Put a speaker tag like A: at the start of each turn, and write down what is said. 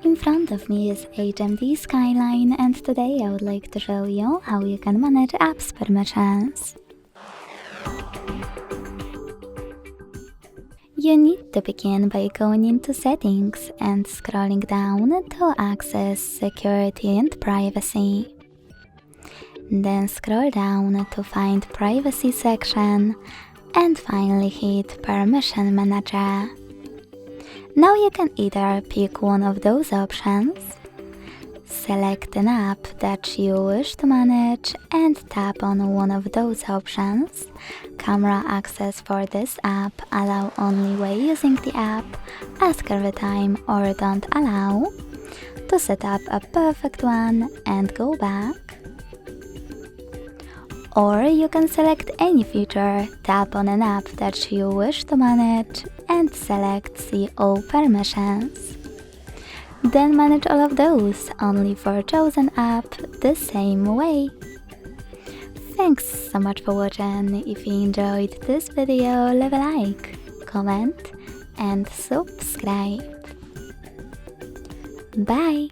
A: In front of me is HMD Skyline, and today I would like to show you how you can manage apps permissions. You need to begin by going into Settings and scrolling down to access Security and Privacy. Then scroll down to find Privacy section and finally hit Permission Manager. Now you can either pick one of those options, select an app that you wish to manage and tap on one of those options. Camera access for this app, allow only way using the app, ask every time or don't allow. To set up a perfect one and go back. Or you can select any feature, tap on an app that you wish to manage and select See All Permissions. Then manage all of those only for chosen app the same way. Thanks so much for watching. If you enjoyed this video, leave a like, comment and subscribe. Bye!